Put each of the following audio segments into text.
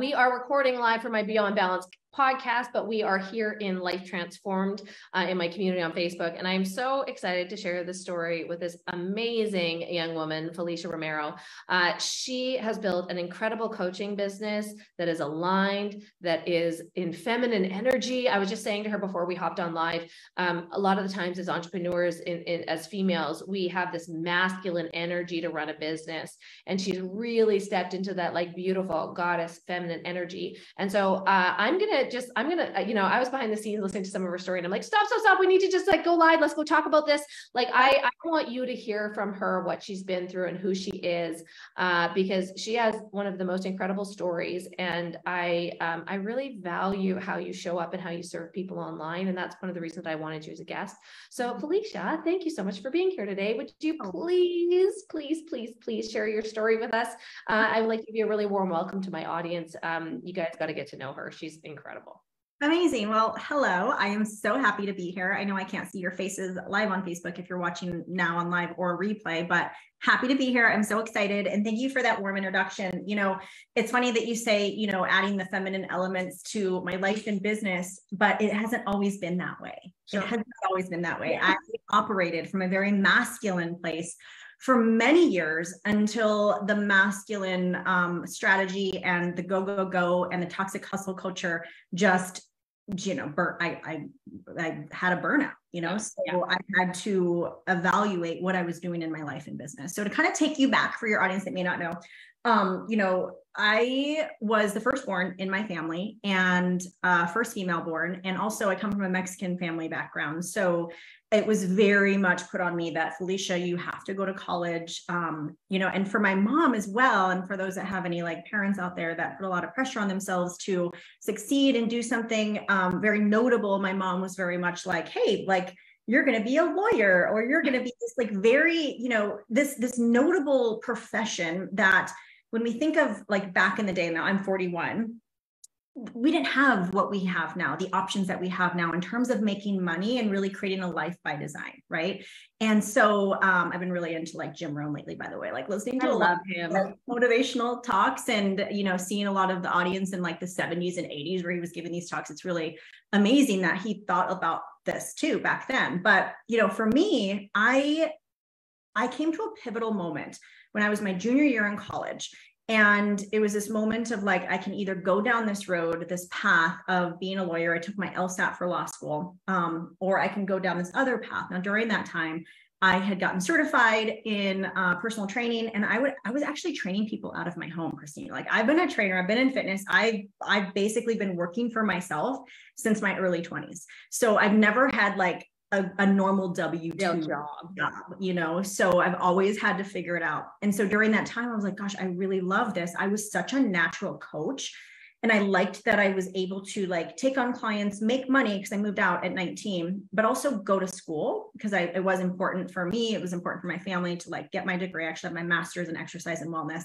We are recording live for my Beyond Balance podcast, but we are here in Life Transformed in my community on Facebook. And I'm so excited to share this story with this amazing young woman, Felicia Romero. She has built an incredible coaching business that is aligned, that is in feminine energy. I was just saying to her before we hopped on live, a lot of the times as entrepreneurs, as females, we have this masculine energy to run a business. And she's really stepped into that like beautiful goddess feminine energy. And so I'm going to, I was behind the scenes listening to some of her story and I'm like, stop. We need to just like go live. Let's go talk about this. Like, I want you to hear from her what she's been through and who she is, because she has one of the most incredible stories. And I really value how you show up and how you serve people online. And that's one of the reasons I wanted you as a guest. So Felicia, thank you so much for being here today. Would you please share your story with us? I would like to give you a really warm welcome to my audience. You guys got to get to know her. She's incredible. Amazing. Well, hello. I am so happy to be here. I know I can't see your faces live on Facebook if you're watching now on live or replay, but happy to be here. I'm so excited. And thank you for that warm introduction. You know, it's funny that you say, adding the feminine elements to my life and business, but it hasn't always been that way. Sure. It hasn't always been that way. I operated from a very masculine place for many years until the masculine strategy and the go and the toxic hustle culture just, I had a burnout, I had to evaluate what I was doing in my life and business. So to kind of take you back for your audience that may not know, I was the firstborn in my family and first female born. And also I come from a Mexican family background. So it was very much put on me that Felicia, you have to go to college, and for my mom as well. And for those that have any like parents out there that put a lot of pressure on themselves to succeed and do something very notable. My mom was very much like, hey, like, you're going to be a lawyer, or you're going to be this like very, this notable profession that when we think of like back in the day, now I'm 41, we didn't have what we have now, the options that we have now in terms of making money and really creating a life by design. Right. And so I've been really into like Jim Rohn lately, by the way, like listening to a lot of motivational talks and, seeing a lot of the audience in like the 70s and 80s where he was giving these talks. It's really amazing that he thought about this too back then. But, for me, I came to a pivotal moment when I was my junior year in college. And it was this moment of like, I can either go down this road, this path of being a lawyer. I took my LSAT for law school, or I can go down this other path. Now, during that time, I had gotten certified in personal training, and I was actually training people out of my home, Christine. Like, I've been a trainer, I've been in fitness. I've basically been working for myself since my early 20s. So I've never had like a normal W-2 job, so I've always had to figure it out. And so during that time, I was like, gosh, I really love this. I was such a natural coach. And I liked that I was able to like take on clients, make money because I moved out at 19, but also go to school because it was important for me. It was important for my family to like get my degree. I actually have my master's in exercise and wellness.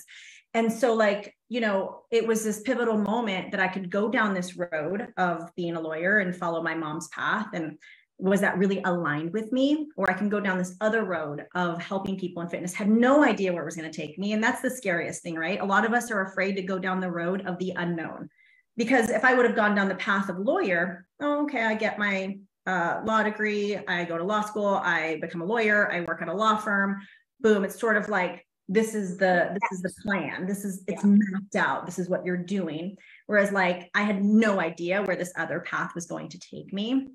And so like, it was this pivotal moment that I could go down this road of being a lawyer and follow my mom's path. And was that really aligned with me? Or I can go down this other road of helping people in fitness. Had no idea where it was going to take me. And that's the scariest thing, right? A lot of us are afraid to go down the road of the unknown. Because if I would have gone down the path of lawyer, I get my law degree, I go to law school, I become a lawyer, I work at a law firm, boom. It's sort of like, this is the plan. It's mapped out. This is what you're doing. Whereas like, I had no idea where this other path was going to take me.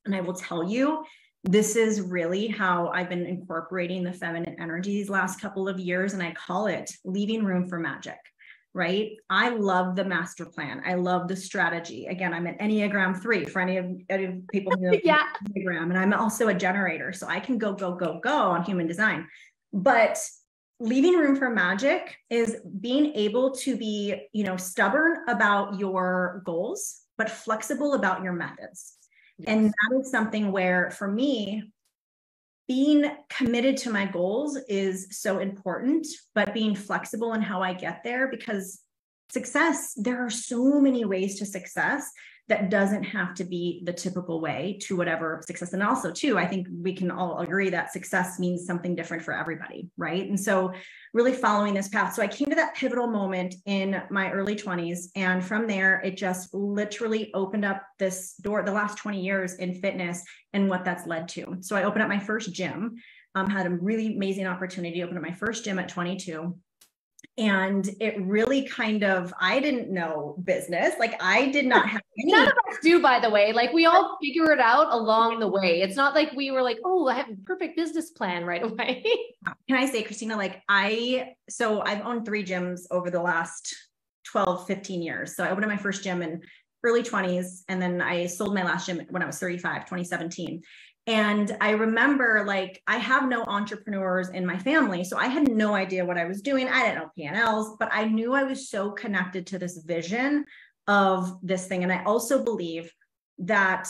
And I will tell you, this is really how I've been incorporating the feminine energy these last couple of years. And I call it leaving room for magic, right? I love the master plan. I love the strategy. Again, I'm an Enneagram 3 for any of people who know Enneagram. And I'm also a generator. So I can go on human design. But leaving room for magic is being able to be, stubborn about your goals, but flexible about your methods. Yes. And that is something where, for me, being committed to my goals is so important, but being flexible in how I get there, because success, there are so many ways to success that doesn't have to be the typical way to whatever success. And also too, I think we can all agree that success means something different for everybody, right? And so really following this path. So I came to that pivotal moment in my early 20s. And from there, it just literally opened up this door, the last 20 years in fitness and what that's led to. So I opened up my first gym, had a really amazing opportunity to open up my first gym at 22. And it really I didn't know business. Like I did not have any. None of us do, by the way. Like we all figure it out along the way. It's not like we were like, oh, I have a perfect business plan right away. Can I say, Christina, so I've owned 3 gyms over the last 12, 15 years. So I opened up my first gym in early 20s. And then I sold my last gym when I was 35, 2017. And I remember I have no entrepreneurs in my family. So I had no idea what I was doing. I didn't know P&Ls, but I knew I was so connected to this vision of this thing. And I also believe that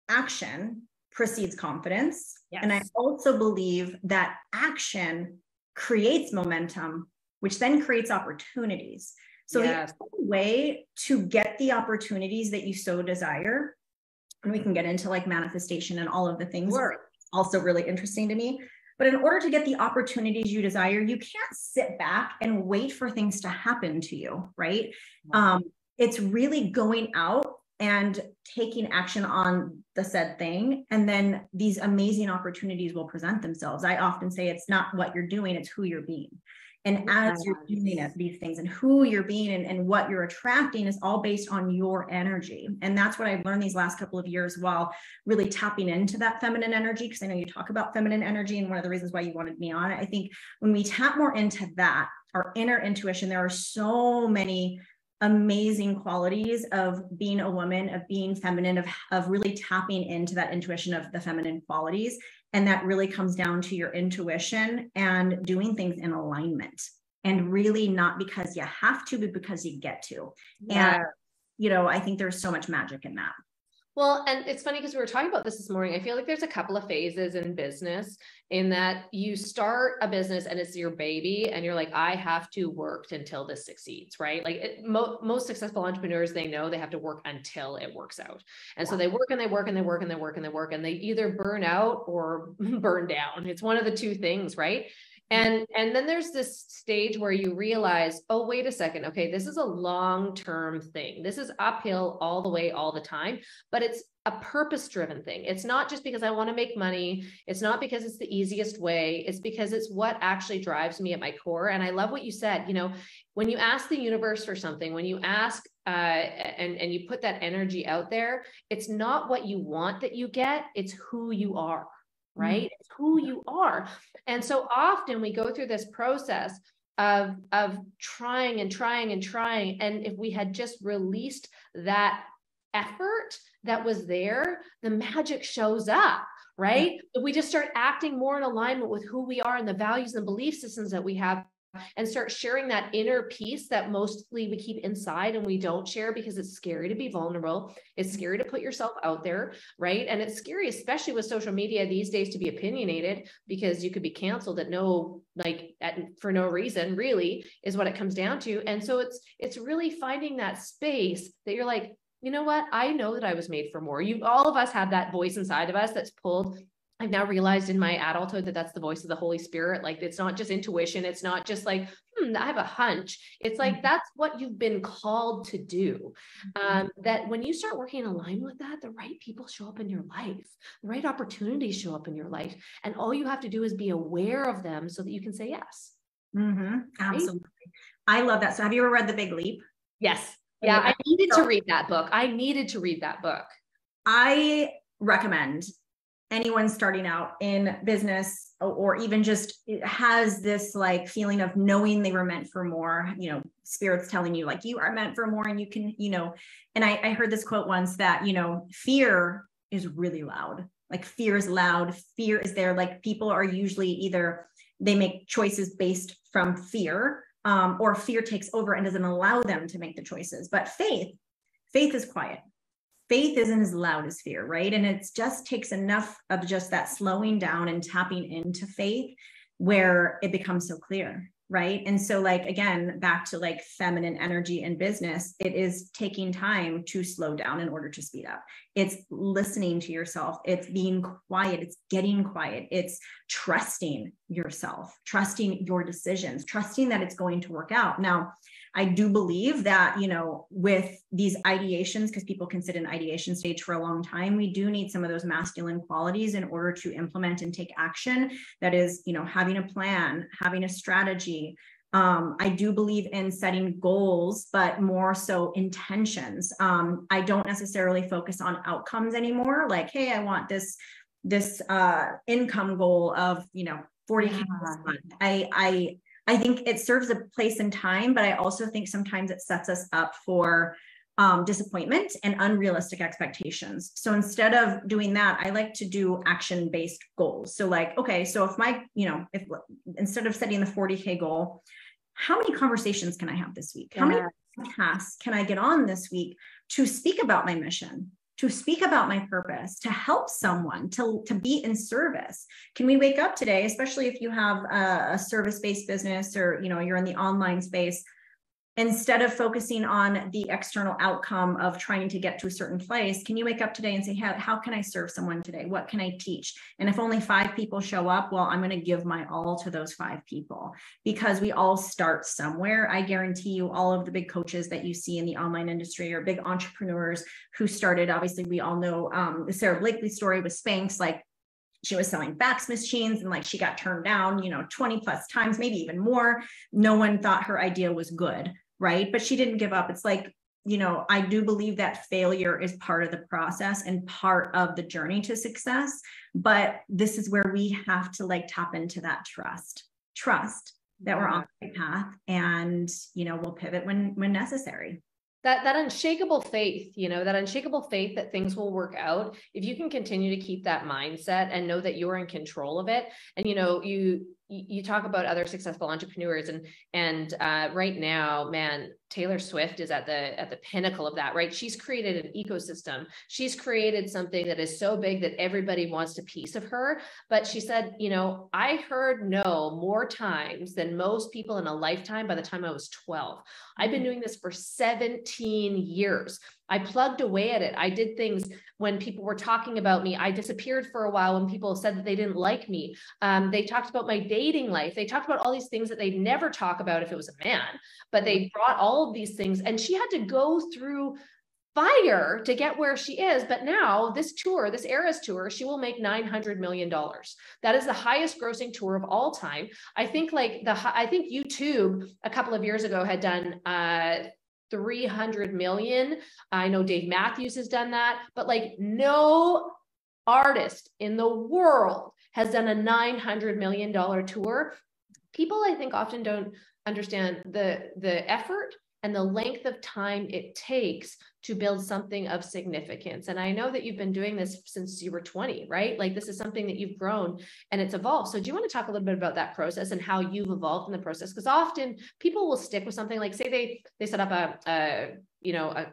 action precedes confidence. Yes. And I also believe that action creates momentum, which then creates opportunities. So yes. The only way to get the opportunities that you so desire, and we can get into manifestation and all of the things, also really interesting to me. But in order to get the opportunities you desire, you can't sit back and wait for things to happen to you, right? It's really going out and taking action on the said thing. And then these amazing opportunities will present themselves. I often say it's not what you're doing, it's who you're being. And as you're doing these things and who you're being and what you're attracting is all based on your energy. And that's what I've learned these last couple of years while really tapping into that feminine energy. Because I know you talk about feminine energy and one of the reasons why you wanted me on it. I think when we tap more into that, our inner intuition, there are so many amazing qualities of being a woman, of being feminine, of really tapping into that intuition of the feminine qualities. And that really comes down to your intuition and doing things in alignment, and really not because you have to, but because you get to. Yeah. And, I think there's so much magic in that. Well, and it's funny because we were talking about this morning. I feel like there's a couple of phases in business in that you start a business and it's your baby and you're like, I have to work until this succeeds, right? Most successful entrepreneurs, they know they have to work until it works out. And so they work and they work and they work and they work and they work and they either burn out or burn down. It's one of the two things, right? And then there's this stage where you realize, oh, wait a second. Okay, this is a long-term thing. This is uphill all the way, all the time, but it's a purpose-driven thing. It's not just because I want to make money. It's not because it's the easiest way. It's because it's what actually drives me at my core. And I love what you said, when you ask the universe for something, when you ask and you put that energy out there, it's not what you want that you get, it's who you are. Right? It's who you are. And so often we go through this process of trying and trying and trying. And if we had just released that effort that was there, the magic shows up, right? If we just start acting more in alignment with who we are and the values and belief systems that we have, and start sharing that inner peace that mostly we keep inside and we don't share because it's scary to be vulnerable. It's scary to put yourself out there, right? And it's scary, especially with social media these days, to be opinionated because you could be canceled for no reason, really, is what it comes down to. And so it's really finding that space that you're like, you know what? I know that I was made for more. All of us have that voice inside of us that's pulled. I've now realized in my adulthood that that's the voice of the Holy Spirit. It's not just intuition. It's not just I have a hunch. It's that's what you've been called to do. That when you start working in alignment with that, the right people show up in your life, the right opportunities show up in your life. And all you have to do is be aware of them so that you can say yes. Mm-hmm. Absolutely. Right? I love that. So have you ever read The Big Leap? Yes. Yeah. I needed to read that book. I recommend anyone starting out in business or even just has this feeling of knowing they were meant for more, spirits telling you you are meant for more and you can, and I heard this quote once that, fear is really loud. Fear is loud. Fear is there. People are usually either they make choices based from fear, or fear takes over and doesn't allow them to make the choices. But faith is quiet. Faith isn't as loud as fear, right? And it just takes enough of just that slowing down and tapping into faith where it becomes so clear, right? And so like, again, back to like feminine energy in business, it is taking time to slow down in order to speed up. It's listening to yourself. It's being quiet. It's getting quiet. It's trusting yourself, trusting your decisions, trusting that it's going to work out. Now, I do believe that, you know, with these ideations, because people can sit in ideation stage for a long time, we do need some of those masculine qualities in order to implement and take action. That is, you know, having a plan, having a strategy. I do believe in setting goals, but more so intentions. I don't necessarily focus on outcomes anymore. Like, hey, I want this income goal of, you know, 40K this month. I think it serves a place and time, but I also think sometimes it sets us up for disappointment and unrealistic expectations. So instead of doing that, I like to do action-based goals. So like, okay, so if my, you know, if instead of setting the 40K goal, how many conversations can I have this week? How many podcasts can I get on this week to speak about my mission, to speak about my purpose, to help someone, to be in service? Can we wake up today, especially if you have a service-based business or, you know, you're in the online space, instead of focusing on the external outcome of trying to get to a certain place, can you wake up today and say, how can I serve someone today? What can I teach? And if only 5 people show up, well, I'm going to give my all to those 5 people, because we all start somewhere. I guarantee you all of the big coaches that you see in the online industry or big entrepreneurs who started, obviously we all know the Sarah Blakely story with Spanx, like she was selling fax machines and like she got turned down, you know, 20 plus times, maybe even more. No one thought her idea was good, right? But she didn't give up. It's like, you know, I do believe that failure is part of the process and part of the journey to success. But this is where we have to like tap into that trust that we're on the right path, and, you know, we'll pivot when necessary. That unshakable faith, you know, that unshakable faith that things will work out. If you can continue to keep that mindset and know that you're in control of it. And, you know, you talk about other successful entrepreneurs, and right now, man, Taylor Swift is at the pinnacle of that, right? She's created an ecosystem. She's created something that is so big that everybody wants a piece of her. But she said, you know, I heard no more times than most people in a lifetime by the time I was 12. I've been doing this for 17 years. I plugged away at it. I did things when people were talking about me. I disappeared for a while when people said that they didn't like me. They talked about my dating life. They talked about all these things that they'd never talk about if it was a man, but they brought all of these things, and she had to go through fire to get where she is. But now this tour, this Eras tour, she will make $900 million. That is the highest grossing tour of all time. I think I think YouTube a couple of years ago had done 300 million. I know Dave Matthews has done that, but like no artist in the world has done a $900 million tour. People, I think, often don't understand the effort and the length of time it takes to build something of significance. And I know that you've been doing this since you were 20, right? Like this is something that you've grown and it's evolved. So do you want to talk a little bit about that process and how you've evolved in the process? Because often people will stick with something, like say they set up a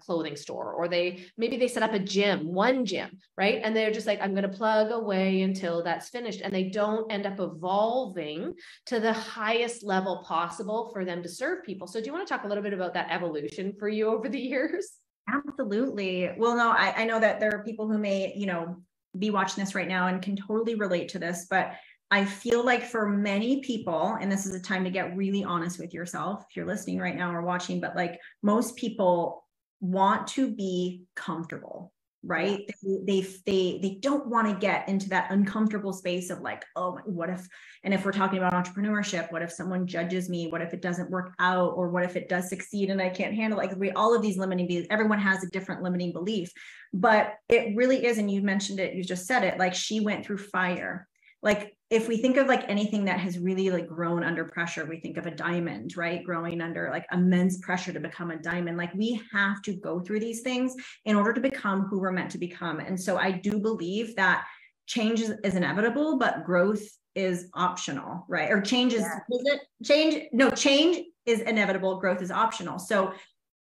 clothing store, or maybe they set up one gym, right? And they're just like, I'm going to plug away until that's finished. And they don't end up evolving to the highest level possible for them to serve people. So do you want to talk a little bit about that evolution for you over the years? Absolutely. Well, no, I know that there are people who may, you know, be watching this right now and can totally relate to this, but I feel like for many people, and this is a time to get really honest with yourself, if you're listening right now or watching, but like most people want to be comfortable, right? Yeah. They don't want to get into that uncomfortable space of like, oh, what if, and if we're talking about entrepreneurship, what if someone judges me? What if it doesn't work out? Or what if it does succeed and I can't handle it? Like all of these limiting beliefs, everyone has a different limiting belief, but it really is. And you mentioned it, you just said it, like she went through fire. Like if we think of like anything that has really like grown under pressure, we think of a diamond, right? Growing under like immense pressure to become a diamond. Like we have to go through these things in order to become who we're meant to become. And so I do believe that change is inevitable, but growth is optional, right? Or change is inevitable, growth is optional. So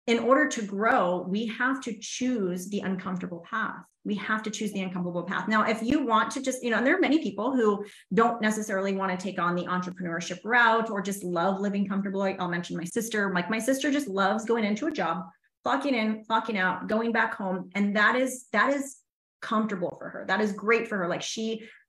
in order to grow, we have to choose the uncomfortable path. We have to choose the uncomfortable path. Now, if you want to just, and there are many people who don't necessarily want to take on the entrepreneurship route or just love living comfortably. I'll mention my sister. Like my sister just loves going into a job, clocking in, clocking out, going back home. And that is comfortable for her. That is great for her. Like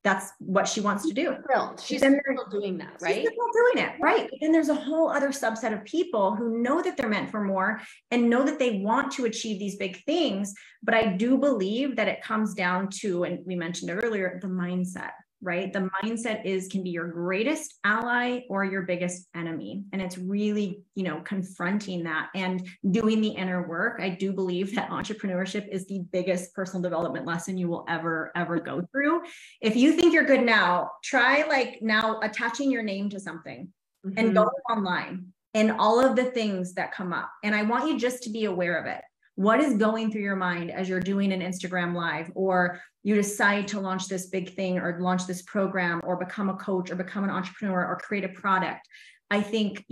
that's what she wants to do. She's still doing that, right? She's still doing it, right? But then there's a whole other subset of people who know that they're meant for more and know that they want to achieve these big things. But I do believe that it comes down to, and we mentioned it earlier, the mindset, right? The mindset can be your greatest ally or your biggest enemy. And it's really, confronting that and doing the inner work. I do believe that entrepreneurship is the biggest personal development lesson you will ever go through. If you think you're good now, try now attaching your name to something and go online and all of the things that come up. And I want you just to be aware of it. What is going through your mind as you're doing an Instagram live, or you decide to launch this big thing or launch this program or become a coach or become an entrepreneur or create a product? I think,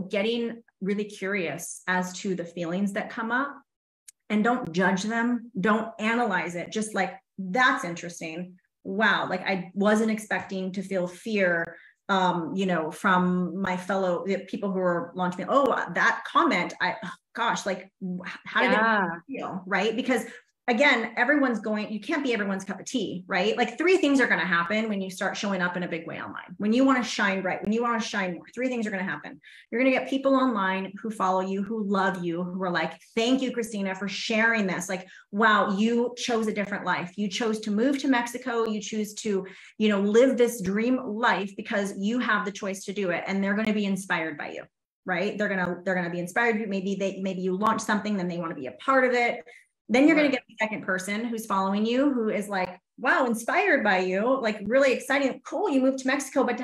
getting really curious as to the feelings that come up, and don't judge them. Don't analyze it. Just that's interesting. Wow. I wasn't expecting to feel fear, from my fellow people who are launching. Oh, that comment, how did it feel? Right? Because again, you can't be everyone's cup of tea, right? 3 things are going to happen when you start showing up in a big way online. When you want to shine bright, when you want to shine more, 3 things are going to happen. You're going to get people online who follow you, who love you, who are like, thank you, Christina, for sharing this. Wow, you chose a different life. You chose to move to Mexico. You choose to, live this dream life because you have the choice to do it. And they're going to be inspired by you, right? They're going to be inspired. Maybe you launch something, then they want to be a part of it. Then you're going to get the second person who's following you, who is like, wow, inspired by you, really exciting. Cool. You moved to Mexico, but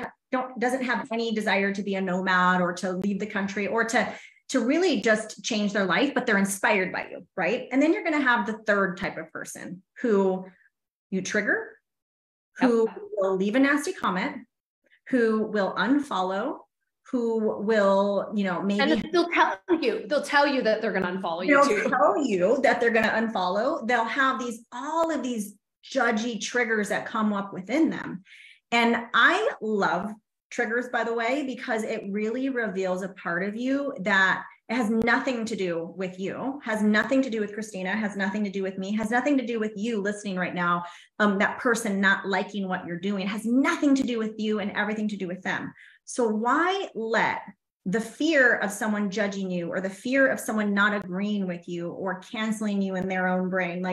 doesn't have any desire to be a nomad or to leave the country or to really just change their life, but they're inspired by you. Right. And then you're going to have the third type of person who you trigger, who will leave a nasty comment, who will unfollow, who will, maybe. And they'll tell you that they're going to unfollow you too. They'll tell you that they're going to unfollow. They'll have all of these judgy triggers that come up within them. And I love triggers, by the way, because it really reveals a part of you that it has nothing to do with you, has nothing to do with Christina, has nothing to do with me, has nothing to do with you listening right now. That person not liking what you're doing has nothing to do with you and everything to do with them. So why let the fear of someone judging you or the fear of someone not agreeing with you or canceling you in their own brain?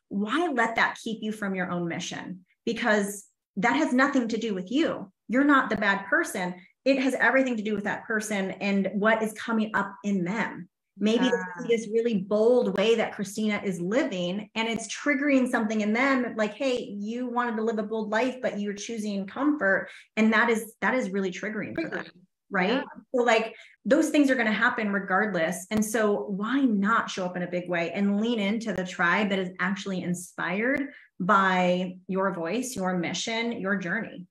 Why let that keep you from your own mission? Because that has nothing to do with you. You're not the bad person. It has everything to do with that person and what is coming up in them. Maybe this really bold way that Christina is living, and it's triggering something in them. Hey, you wanted to live a bold life, but you're choosing comfort. And that is really triggering for them. Right. Yeah. So those things are going to happen regardless. And so why not show up in a big way and lean into the tribe that is actually inspired by your voice, your mission, your journey?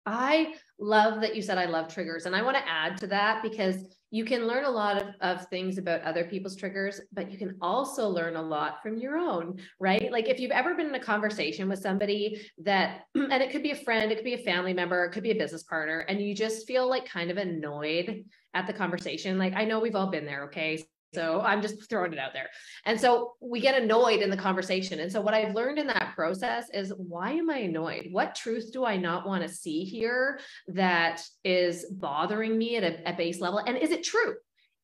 I love that you said I love triggers. And I want to add to that because you can learn a lot of things about other people's triggers, but you can also learn a lot from your own, right? If you've ever been in a conversation with somebody and it could be a friend, it could be a family member, it could be a business partner, and you just feel kind of annoyed at the conversation. I know we've all been there. Okay. So I'm just throwing it out there. And so we get annoyed in the conversation. And so what I've learned in that process is, why am I annoyed? What truth do I not want to see here that is bothering me at a base level? And is it true?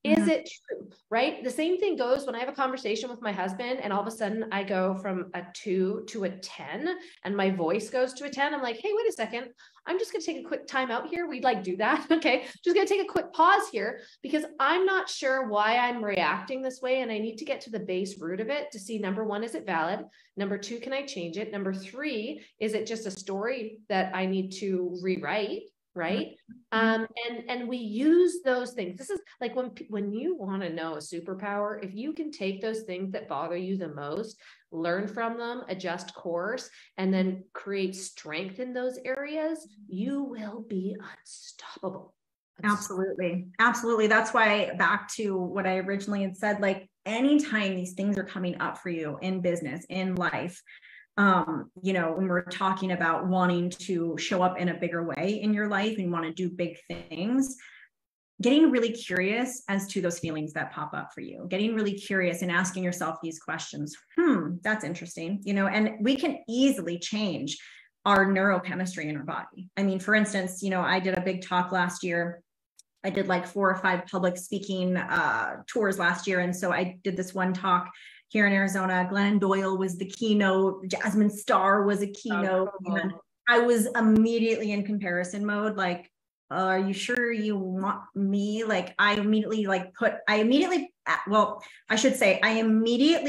Is it true? Right? The same thing goes when I have a conversation with my husband and all of a sudden I go from a 2 to a 10 and my voice goes to a 10. I'm like, hey, wait a second. I'm just going to take a quick time out here. We'd do that. Okay. Just going to take a quick pause here because I'm not sure why I'm reacting this way. And I need to get to the base root of it to see, number 1, is it valid? Number 2, can I change it? Number 3, is it just a story that I need to rewrite? Right. And we use those things. This is when you want to know a superpower, if you can take those things that bother you the most, learn from them, adjust course, and then create strength in those areas, you will be unstoppable. Absolutely. Absolutely. That's why, back to what I originally had said, like anytime these things are coming up for you in business, in life, when we're talking about wanting to show up in a bigger way in your life and want to do big things, getting really curious as to those feelings that pop up for you, getting really curious and asking yourself these questions. That's interesting, and we can easily change our neurochemistry in our body. I mean, for instance, I did a big talk last year. I did like 4 or 5 public speaking tours last year. And so I did this one talk here in Arizona. Glennon Doyle was the keynote. Jasmine Starr was a keynote. Oh, cool. And I was immediately in comparison mode. Like, are you sure you want me? Like, I immediately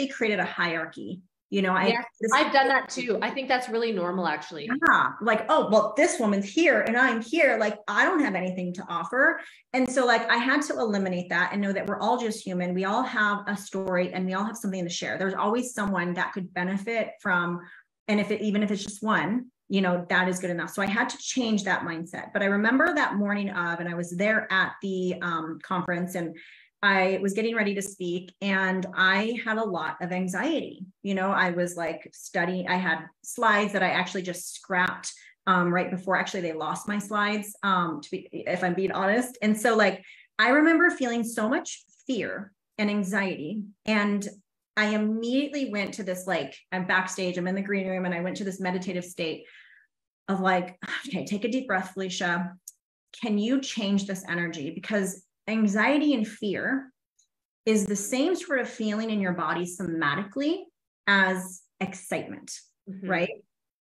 created a hierarchy. I've done that too. I think that's really normal, actually. Yeah, like, oh, well, this woman's here and I'm here. Like, I don't have anything to offer. And so, like, I had to eliminate that and know that we're all just human. We all have a story and we all have something to share. There's always someone that could benefit from, and even if it's just one, that is good enough. So I had to change that mindset. But I remember that morning and I was there at the conference, and I was getting ready to speak, and I had a lot of anxiety. I was like studying. I had slides that I actually just scrapped right before actually they lost my slides, if I'm being honest. And so, like, I remember feeling so much fear and anxiety, and I immediately went to this, like, I'm backstage, I'm in the green room, and I went to this meditative state of like, okay, take a deep breath, Felicia. Can you change this energy? Because anxiety and fear is the same sort of feeling in your body somatically as excitement, right?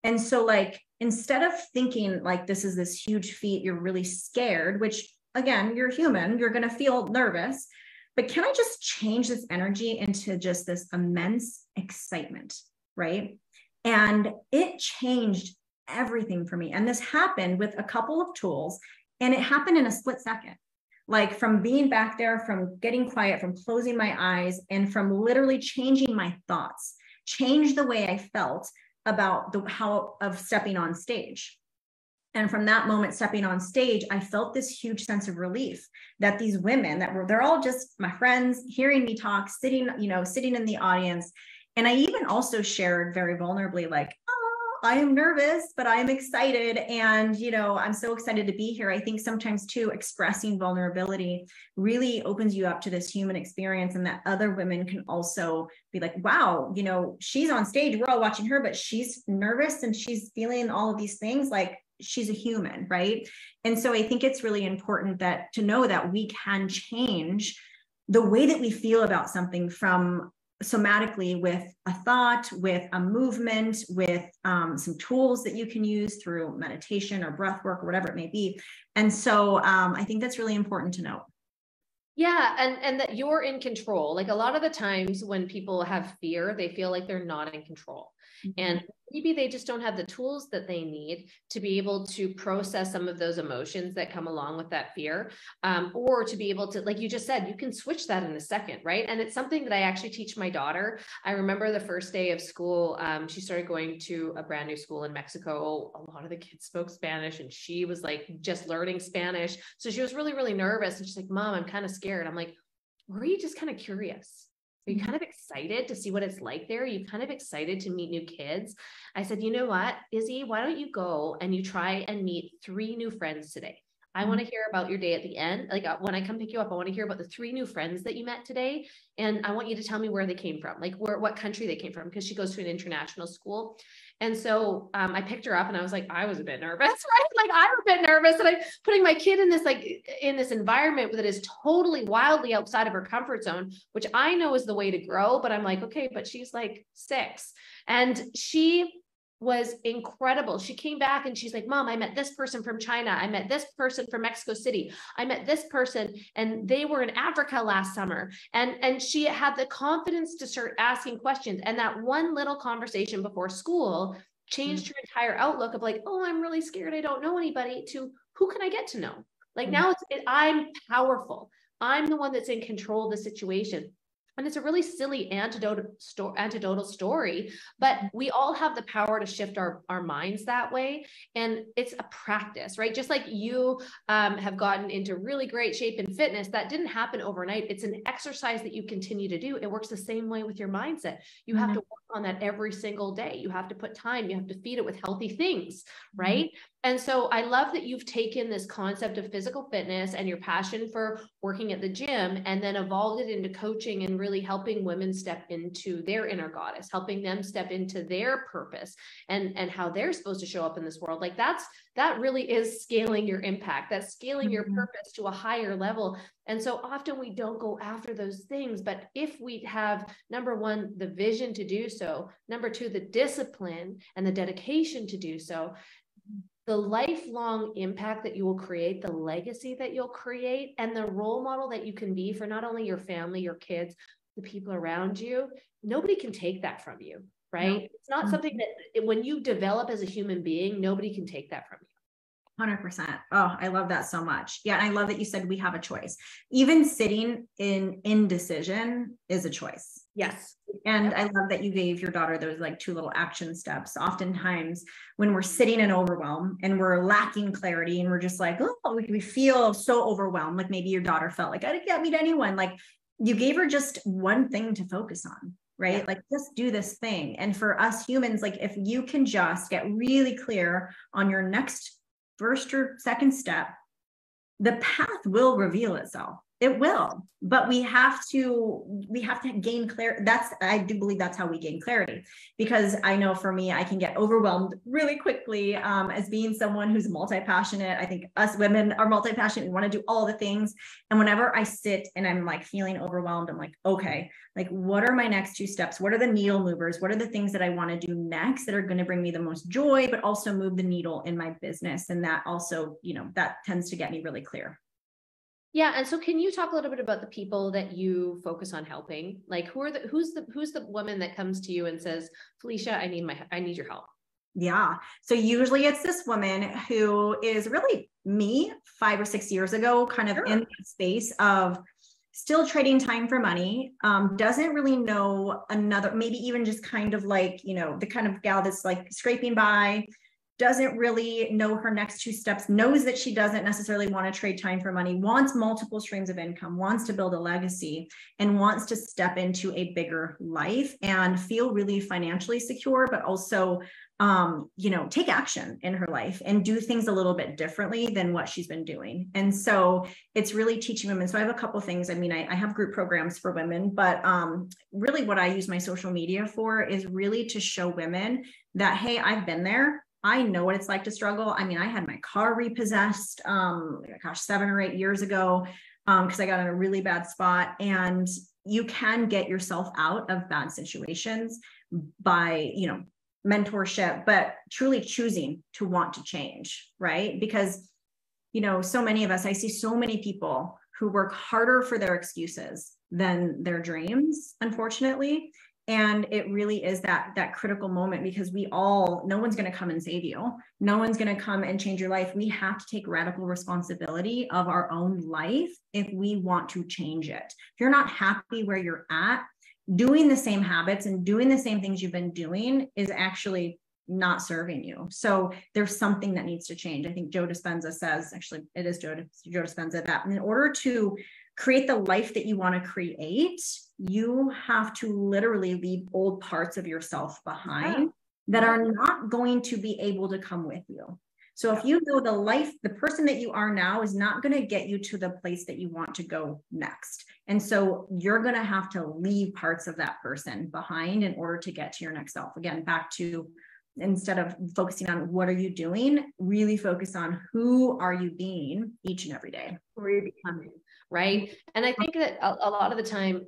And so, like, instead of thinking like this is this huge feat, you're really scared, which, again, you're human, you're going to feel nervous, but can I just change this energy into just this immense excitement, right? And it changed everything for me. And this happened with a couple of tools, and it happened in a split second. Like, from being back there, from getting quiet, from closing my eyes, and from literally changing my thoughts, changed the way I felt about how of stepping on stage. And from that moment, stepping on stage, I felt this huge sense of relief that these women they're all just my friends, hearing me talk, sitting in the audience. And I even also shared very vulnerably, like, I am nervous, but I am excited. And, I'm so excited to be here. I think sometimes too, expressing vulnerability really opens you up to this human experience, and that other women can also be like, wow, she's on stage, we're all watching her, but she's nervous and she's feeling all of these things. Like, she's a human, right? And so I think it's really important to know that we can change the way that we feel about something from somatically, with a thought, with a movement, with some tools that you can use through meditation or breath work or whatever it may be. And so I think that's really important to know. Yeah. And that you're in control. Like, a lot of the times when people have fear, they feel like they're not in control. And maybe they just don't have the tools that they need to be able to process some of those emotions that come along with that fear, or to be able to, like you just said, you can switch that in a second, right? And it's something that I actually teach my daughter. I remember the first day of school, she started going to a brand new school in Mexico. A lot of the kids spoke Spanish, and she was like just learning Spanish. So she was really, really nervous. And she's like, Mom, I'm kind of scared. I'm like, or are you just kind of curious? Are you kind of excited to see what it's like there? Are you kind of excited to meet new kids? I said, you know what, Izzy, why don't you go and you try and meet 3 new friends today? I want to hear about your day at the end. Like, when I come pick you up, I want to hear about the 3 new friends that you met today. And I want you to tell me where they came from, like what country they came from, because she goes to an international school. And so I picked her up, and I was like, I was a bit nervous, right? Like, I'm a bit nervous, and I'm putting my kid in this environment that is totally wildly outside of her comfort zone, which I know is the way to grow. But I'm like, okay, but she's like 6, and she was incredible. She came back and she's like, Mom, I met this person from China. I met this person from Mexico City. I met this person, and they were in Africa last summer. And she had the confidence to start asking questions. And that one little conversation before school changed her entire outlook of like, oh, I'm really scared, I don't know anybody, to who can I get to know? Like, now I'm powerful. I'm the one that's in control of the situation. And it's a really silly anecdotal story, but we all have the power to shift our minds that way. And it's a practice, right? Just like you have gotten into really great shape and fitness, that didn't happen overnight. It's an exercise that you continue to do. It works the same way with your mindset. You have to work on that every single day. You have to put time, you have to feed it with healthy things, right? And so I love that you've taken this concept of physical fitness and your passion for working at the gym and then evolved it into coaching and really helping women step into their inner goddess, helping them step into their purpose and how they're supposed to show up in this world. Like that really is scaling your impact. That's scaling your purpose to a higher level. And so often we don't go after those things, but if we have, number one, the vision to do so, number two, the discipline and the dedication to do so, the lifelong impact that you will create, the legacy that you'll create, and the role model that you can be for not only your family, your kids, the people around you, nobody can take that from you, right? No. It's not something that when you develop as a human being, nobody can take that from you. 100%. Oh, I love that so much. Yeah. And I love that you said we have a choice. Even sitting in indecision is a choice. Yes. And I love that you gave your daughter those like 2 little action steps. Oftentimes when we're sitting in overwhelm and we're lacking clarity and we're just like, oh, we feel so overwhelmed. Like maybe your daughter felt like I can't meet anyone. Like you gave her just one thing to focus on, right? Yeah. Like just do this thing. And for us humans, like if you can just get really clear on your next first or second step, the path will reveal itself. It will, but we have to gain clarity. I do believe that's how we gain clarity, because I know for me, I can get overwhelmed really quickly as being someone who's multi-passionate. I think us women are multi-passionate. We want to do all the things. And whenever I sit and I'm like feeling overwhelmed, I'm like, okay, like what are my next 2 steps? What are the needle movers? What are the things that I want to do next that are going to bring me the most joy, but also move the needle in my business? And that also, that tends to get me really clear. Yeah. And so can you talk a little bit about the people that you focus on helping? Like who's the woman that comes to you and says, Felicia, I need your help? Yeah. So usually it's this woman who is really me 5 or 6 years ago, kind of in the space of still trading time for money, doesn't really know another, maybe even just kind of like, the kind of gal that's like scraping by, doesn't really know her next 2 steps, knows that she doesn't necessarily want to trade time for money, wants multiple streams of income, wants to build a legacy, and wants to step into a bigger life and feel really financially secure, but also, take action in her life and do things a little bit differently than what she's been doing. And so it's really teaching women. So I have a couple of things. I mean, I have group programs for women, but really what I use my social media for is really to show women that, hey, I've been there. I know what it's like to struggle. I mean, I had my car repossessed, 7 or 8 years ago, because I got in a really bad spot. And you can get yourself out of bad situations by, mentorship, but truly choosing to want to change, right? Because, so many of us, I see so many people who work harder for their excuses than their dreams, unfortunately. And it really is that critical moment, because no one's going to come and save you. No one's going to come and change your life. We have to take radical responsibility of our own life if we want to change it. If you're not happy where you're at, doing the same habits and doing the same things you've been doing is actually not serving you. So there's something that needs to change. I think Joe Dispenza says, actually, it is Joe Dispenza, that in order to create the life that you want to create, you have to literally leave old parts of yourself behind that are not going to be able to come with you. So if you know the person that you are now is not going to get you to the place that you want to go next. And so you're going to have to leave parts of that person behind in order to get to your next self. Again, back to, instead of focusing on what are you doing, really focus on who are you being each and every day. Who are you becoming? Right. And I think that a lot of the time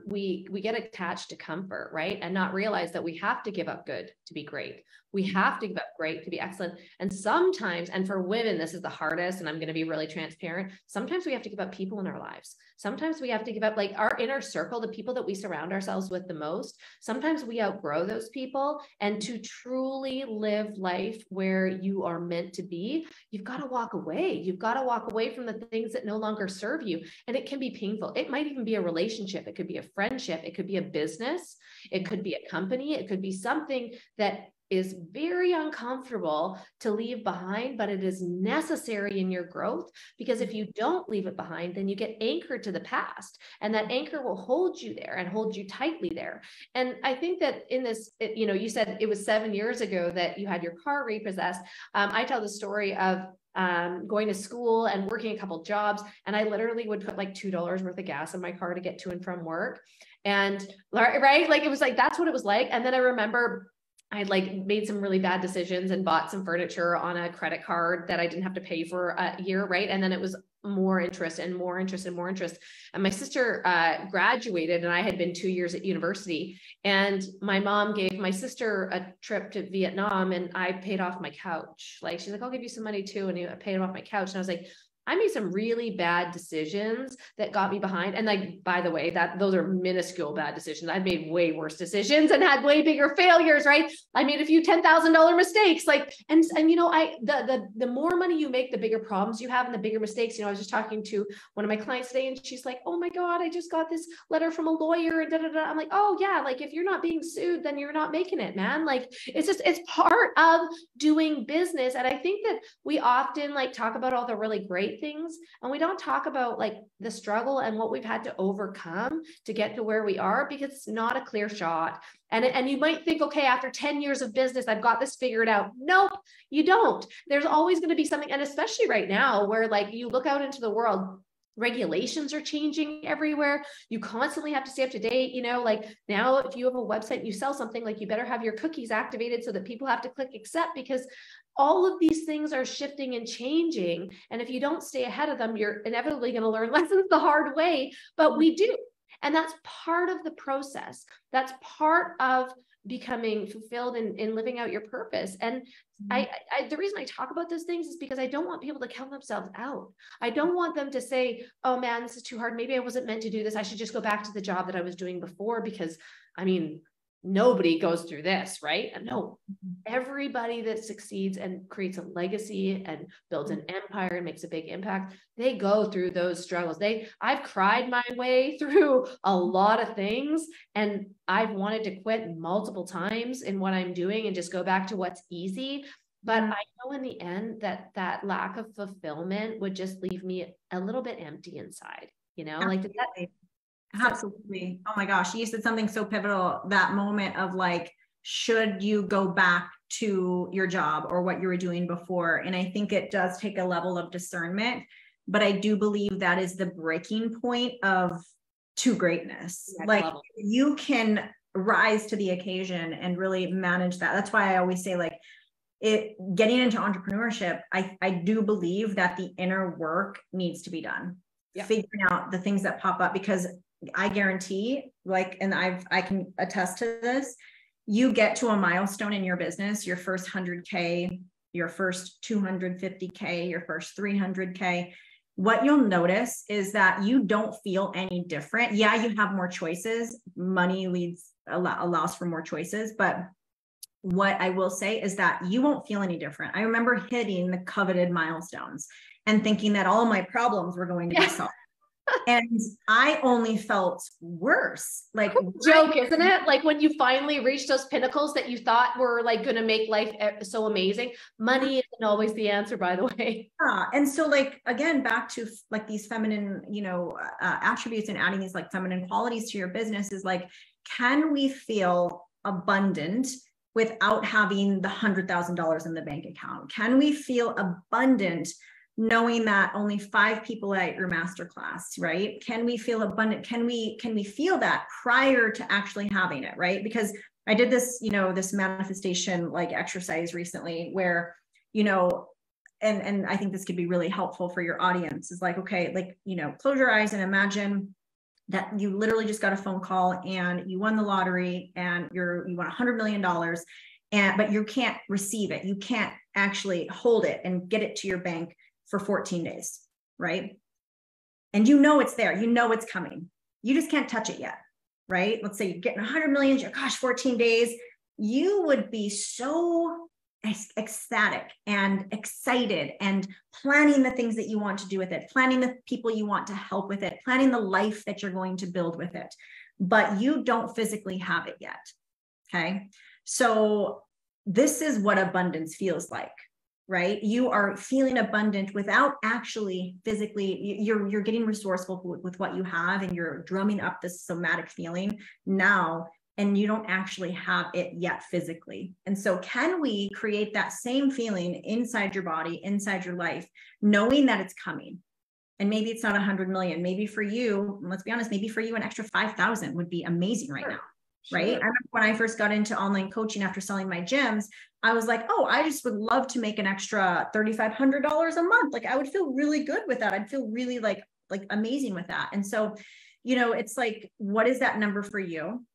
we get attached to comfort, right? And not realize that we have to give up good to be great. We have to give up great to be excellent. And sometimes, and for women, this is the hardest, and I'm going to be really transparent. Sometimes we have to give up people in our lives. Sometimes we have to give up like our inner circle, the people that we surround ourselves with the most. Sometimes we outgrow those people, and to truly live life where you are meant to be, you've got to walk away. You've got to walk away from the things that no longer serve you. and it can be painful. It might even be a relationship. It could be a friendship. It could be a business. It could be a company. It could be something that is very uncomfortable to leave behind, but it is necessary in your growth, because if you don't leave it behind, then you get anchored to the past, and that anchor will hold you there and hold you tightly there. And I think that in this, you said it was 7 years ago that you had your car repossessed. I tell the story of going to school and working a couple jobs, and I literally would put like $2 worth of gas in my car to get to and from work. And right, like it was like, that's what it was like. And then I remember I had like made some really bad decisions and bought some furniture on a credit card that I didn't have to pay for a year. Right. And then it was more interest and more interest and more interest. And my sister graduated, and I had been 2 years at university, and my mom gave my sister a trip to Vietnam, and I paid off my couch. Like, she's like, I'll give you some money too. And I paid off my couch. And I was like, I made some really bad decisions that got me behind. And like, by the way, those are minuscule bad decisions. I've made way worse decisions and had way bigger failures, right? I made a few $10,000 mistakes. Like, and the more money you make, the bigger problems you have and the bigger mistakes. I was just talking to one of my clients today, and she's like, oh my God, I just got this letter from a lawyer and da, da, da. I'm like, oh yeah. Like, if you're not being sued, then you're not making it, man. Like, it's part of doing business. And I think that we often like talk about all the really great things, and we don't talk about like the struggle and what we've had to overcome to get to where we are, because it's not a clear shot. And you might think, okay, after 10 years of business, I've got this figured out. Nope, you don't. There's always going to be something. And especially right now, where like you look out into the world, regulations are changing everywhere. You constantly have to stay up to date. Like now, if you have a website, you sell something, like you better have your cookies activated so that people have to click accept, because all of these things are shifting and changing. And if you don't stay ahead of them, you're inevitably going to learn lessons the hard way, but we do. And that's part of the process. That's part of becoming fulfilled in living out your purpose. And the reason I talk about those things is because I don't want people to count themselves out. I don't want them to say, oh man, this is too hard. Maybe I wasn't meant to do this. I should just go back to the job that I was doing before, because nobody goes through this, right? No, everybody that succeeds and creates a legacy and builds an empire and makes a big impact, they go through those struggles. I've cried my way through a lot of things, and I've wanted to quit multiple times in what I'm doing and just go back to what's easy. But I know in the end that lack of fulfillment would just leave me a little bit empty inside, like that. Absolutely. Oh my gosh. You said something so pivotal, that moment of like, should you go back to your job or what you were doing before? And I think it does take a level of discernment, but I do believe that is the breaking point to greatness. Like you can rise to the occasion and really manage that. That's why I always say like getting into entrepreneurship, I do believe that the inner work needs to be done. Yep. Figuring out the things that pop up, because I guarantee, and I can attest to this, you get to a milestone in your business, your first 100K, your first 250K, your first 300K. What you'll notice is that you don't feel any different. Yeah, you have more choices. Money allows for more choices. But what I will say is that you won't feel any different. I remember hitting the coveted milestones and thinking that all my problems were going to be solved. And I only felt worse. Like, joke, isn't it? Like when you finally reach those pinnacles that you thought were like going to make life so amazing. Money isn't always the answer, by the way. Yeah. And so like, again, back to like these feminine, attributes and adding these like feminine qualities to your business is like, can we feel abundant without having the $100,000 in the bank account? Can we feel abundant knowing that only 5 people at your masterclass, right? Can we feel abundant? Can we feel that prior to actually having it, right? Because I did this, this manifestation like exercise recently where, and I think this could be really helpful for your audience is like, okay, like, close your eyes and imagine that you literally just got a phone call and you won the lottery and you won $100 million, but you can't receive it. You can't actually hold it and get it to your bank for 14 days, right? And it's there, it's coming. You just can't touch it yet, right? Let's say you're getting 100 million, gosh, 14 days. You would be so ecstatic and excited and planning the things that you want to do with it, planning the people you want to help with it, planning the life that you're going to build with it, but you don't physically have it yet. Okay. So this is what abundance feels like, right? You are feeling abundant without actually physically, you're getting resourceful with what you have, and you're drumming up this somatic feeling now, and you don't actually have it yet physically. And so can we create that same feeling inside your body, inside your life, knowing that it's coming? And maybe it's not 100 million. Maybe for you, let's be honest, maybe for you, an extra 5,000 would be amazing right now. Right. I remember when I first got into online coaching after selling my gyms, I was like, oh, I just would love to make an extra $3,500 a month. Like, I would feel really good with that. I'd feel really like amazing with that. And so, you know, it's like, what is that number for you?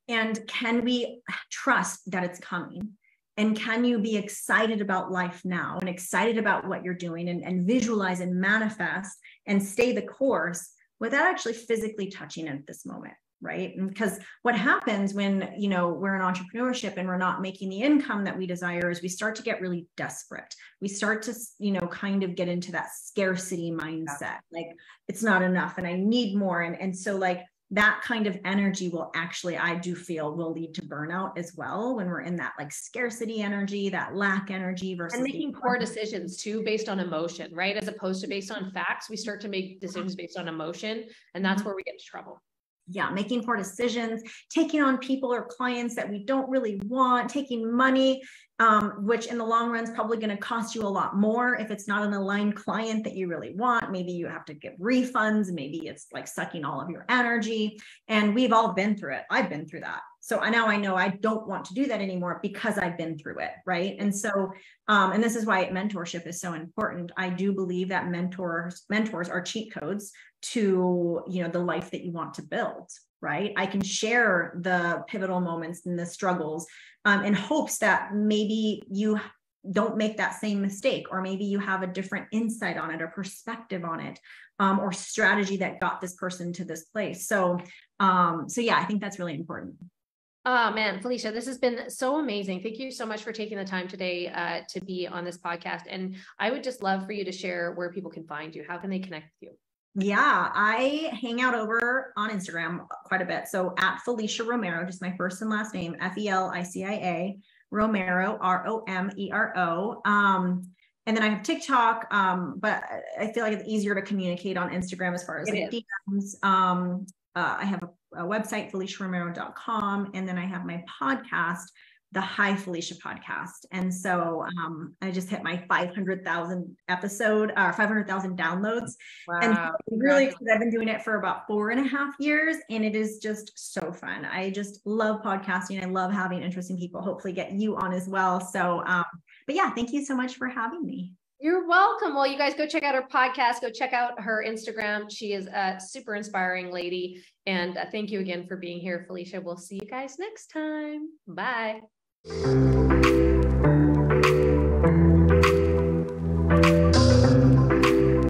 And can we trust that it's coming? And can you be excited about life now and excited about what you're doing, and visualize and manifest and stay the course without actually physically touching it at this moment? Right. And because what happens when, you know, we're in entrepreneurship and we're not making the income that we desire is we start to get really desperate. We start to, you know, kind of get into that scarcity mindset, like it's not enough and I need more. And so like that kind of energy will actually, I do feel, will lead to burnout as well when we're in that like scarcity energy, that lack energy versus and making poor decisions too, based on emotion, right? As opposed to based on facts, we start to make decisions based on emotion, and that's where we get into trouble. Yeah, making poor decisions, taking on people or clients that we don't really want, taking money, which in the long run is probably going to cost you a lot more if it's not an aligned client that you really want. Maybe you have to give refunds. Maybe it's like sucking all of your energy. And we've all been through it. I've been through that. So now I know I don't want to do that anymore because I've been through it. Right. And so, and this is why mentorship is so important. I do believe that mentors are cheat codes to, you know, the life that you want to build. Right. I can share the pivotal moments and the struggles in hopes that maybe you don't make that same mistake, or maybe you have a different insight on it or perspective on it, or strategy that got this person to this place. So yeah, I think that's really important. Oh man, Felicia, this has been so amazing. Thank you so much for taking the time today to be on this podcast. And I would just love for you to share where people can find you. How can they connect with you? Yeah, I hang out over on Instagram quite a bit. So at Felicia Romero, just my first and last name, Felicia Romero, Romero. And then I have TikTok, but I feel like it's easier to communicate on Instagram as far as like DMs. I have a website, FeliciaRomero.com. And then I have my podcast, the Hi Felicia podcast. And so I just hit my 500,000 episode, or 500,000 downloads. Wow. And so really, because I've been doing it for about 4.5 years, and it is just so fun. I just love podcasting. I love having interesting people, hopefully get you on as well. So, but yeah, thank you so much for having me. You're welcome. Well, you guys go check out her podcast, go check out her Instagram. She is a super inspiring lady. And thank you again for being here, Felicia. We'll see you guys next time. Bye.